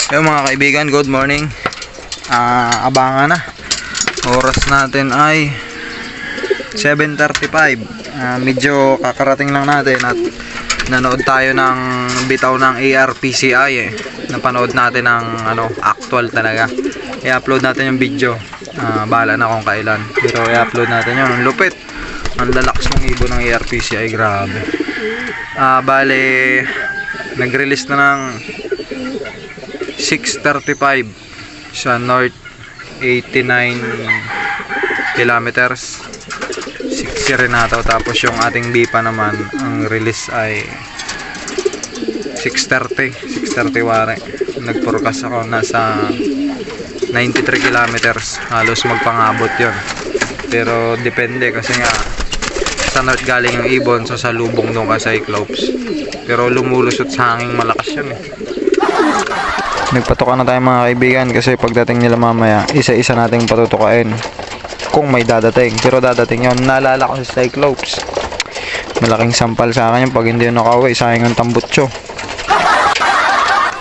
Yung mga kaibigan, good morning. Abangan na. Oras natin ay 7:35. Medyo kakarating lang natin at nanood tayo ng bitaw ng ARPCI Napanood natin ng actual talaga. I-upload natin yung video. Bahala na kung kailan. Pero i-upload natin yun. Ang lupit. Ang lalakas ng ibon ng ARPCI. Grabe. Bale, nag-release na ng 6:35 sa north, 89 kilometers, 60 Renato. Tapos yung ating BIPA naman, ang release ay 6:30 wari. Nag-forecast ako nasa 93 kilometers, halos magpangabot yon. Pero depende kasi nga sa north galing yung ibon, so sa lubong doon ka Cyclops. Pero lumulusot sa hanging malakas yun Nagpatuka na tayo mga kaibigan kasi pagdating nila mamaya, isa-isa nating patutukain kung may dadating. Pero dadating yun. Naalala ko si Cyclops. Malaking sampal sa akin yun pag hindi yun nakauwi. Sayang ang tambutso.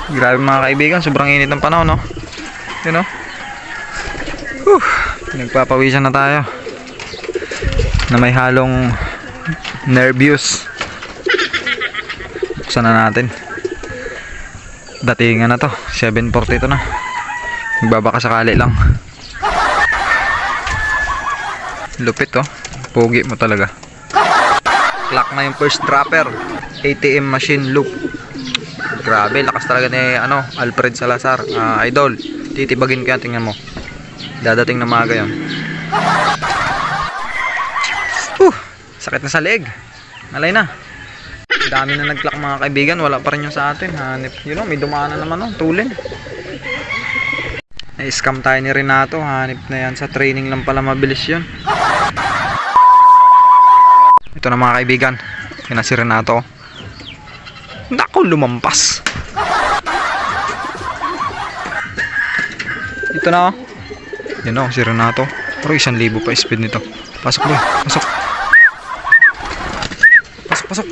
Grabe mga kaibigan, sobrang init ng panahon, no? Yun, no? Nagpapawisan na tayo na may halong nervous. Buksan na natin. Datingan na to, 7:42 na. Magbabaka sakali lang. Lupit to, pogi mo talaga. Clock na yung first trapper. ATM machine loop. Grabe, lakas talaga ni Alfred Salazar. Idol, titibagin kaya, tingnan mo. Dadating na maaga yun. Sakit na sa leg. Nalay na. Dami na nag-clock mga kaibigan, wala pa rin yung sa atin. Hanip, may dumaan na naman, tulin. Na-scam tayo ni Renato, hanip na yan. Sa training lang pala mabilis yun. Ito na mga kaibigan, yun na si Renato. Naku, lumampas. Ito na, yun si Renato. Pero 1,000 pa speed nito. Pasok boy, pasok. Pasok.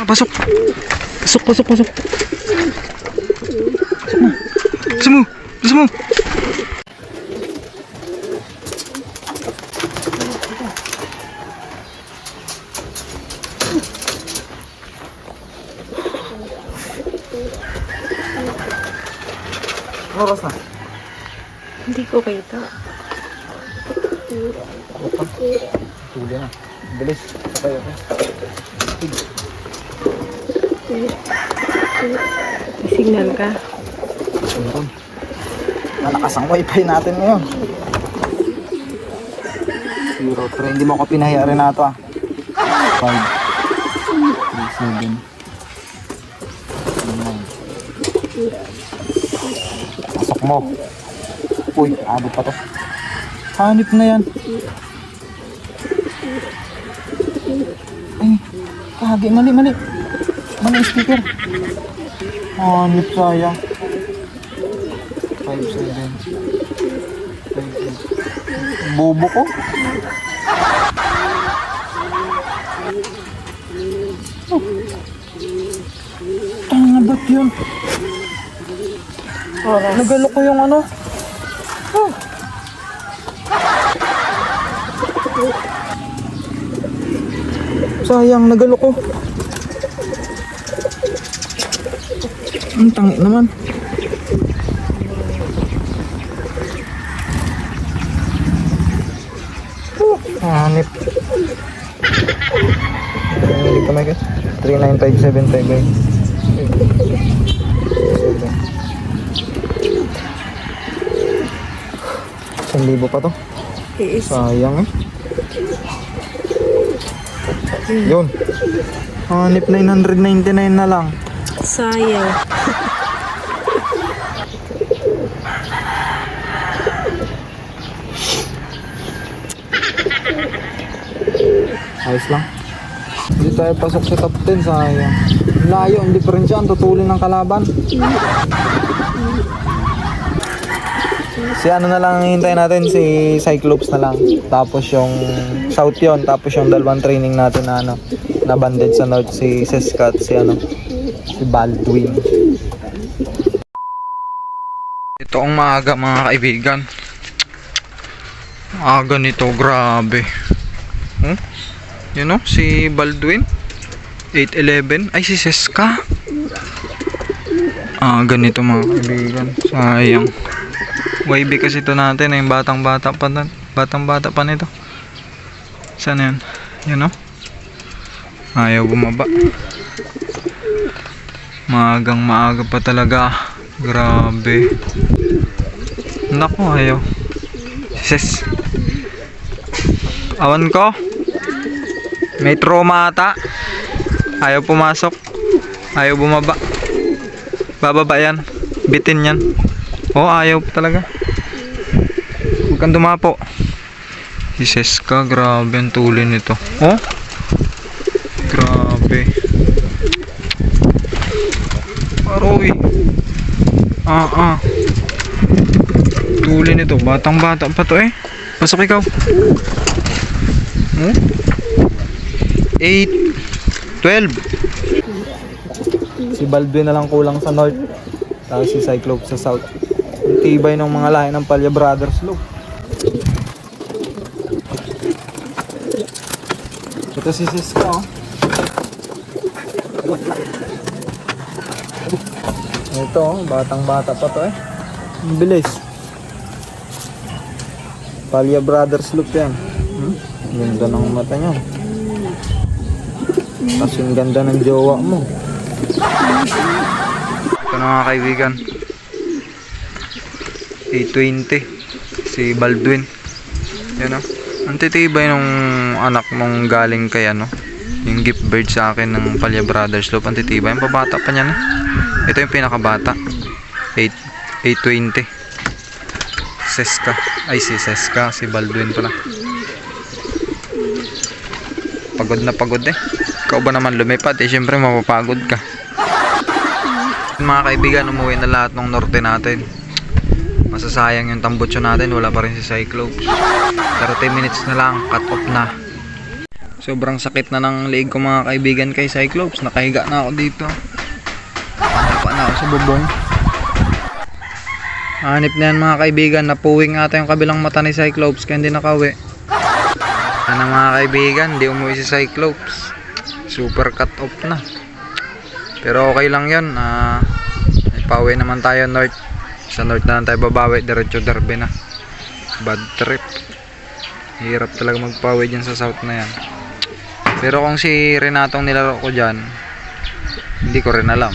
Pasok. Pasok mo. Oras na. Hindi ko kita. Tuli na. Bilis. Tayo. May signal ka. Meron. Malakas ang wifi natin ngayon. 03. Hindi mo ako pinahiya rin na ito 5 3 7 9. Pasok mo. Uy, abot pa to. Hanip na yan. Ay, kahagi. Mali yung speaker. Hanip, sayang. 5 7 bobo ko. Tanga ba't yun? Oras. Nagalo ko yung sayang, nagalo ko. Ang tangi naman. Hanip. Hindi pa may 39575. 1,000 pa to. Sayang Yun. Hanip 999 na lang. Sayang. Ayos lang. Hindi tayo pasok sa top 10, sayang. Layo, ang diferensya, ang tutulin ng kalaban. Si ano na lang hintayin natin, si Cyclops na lang. Tapos yung South yon, tapos yung dalawang training natin na ano, na banded sa North, si Seska at si ano, si Baldwin. Ito ang maaga mga kaibigan. Aga nito, grabe. Oh, yun o, si Baldwin 8:11. Ay, si Seska. Ganito mga kaibigan. Sayang. YB kasi ito natin, yung batang-bata pa nito. Saan yan? Yan o. Ayaw bumaba. Maagang maaga pa talaga. Grabe. Naku, ayaw. Ses. Awan ko. May trauma ata. Ayaw pumasok. Ayaw bumaba. Bababa yan. Bitin yan. Oh, ayaw talaga. Huwag kang dumapo. Ises ka, grabe ang tulin nito. Oh, grabe. Aroy. Tulin nito, batang bata pa to eh. Pasok ikaw. Oh? 8, 12. Si Baldwin na lang kulang sa North. Tapos si Cyclops sa South. Ang tibay ng mga lahi ng Palya Brothers, look. Ito si Siska, oh. Ito, oh, batang-bata pa to eh. Ang bilis. Palya Brothers look yan. Ganda ng mata niya. Kasing ganda ng jowa mo. Ito na mga kaibigan. 8:20 si Baldwin. Yan o. Ang titibay nung anak mong galing kay ano, yung gift bird sa akin ng Palya Brothers Loop. Ang titibay. Ang pabata pa niya na. Ito yung pinakabata. 8:20 Seska. Ay, si Seska. Si Baldwin pala. Pagod na pagod eh. Ikaw ba naman lumipad eh? Siyempre mapapagod ka. Mga kaibigan, umuwi na lahat ng norte natin. Masasayang yung tambutso natin, wala pa rin si Cyclops. 30 minutes na lang, cut off na. Sobrang sakit na ng leeg ko mga kaibigan kay Cyclops. Nakahiga na ako dito. Nakapa na ako sa bubong. Hanip na yan mga kaibigan, napuwing ata yung kabilang mata ni Cyclops kaya hindi nakawi. Yan mga kaibigan, hindi umuwi si Cyclops. Super cut off na. Pero okay lang yun. Pauwi naman tayo North. Sa North na lang tayo babawi. Diretso Derby na. Bad trip. Hirap talaga magpawi dyan sa South na yan. Pero kung si Renatong nilaro ko dyan, hindi ko rin alam.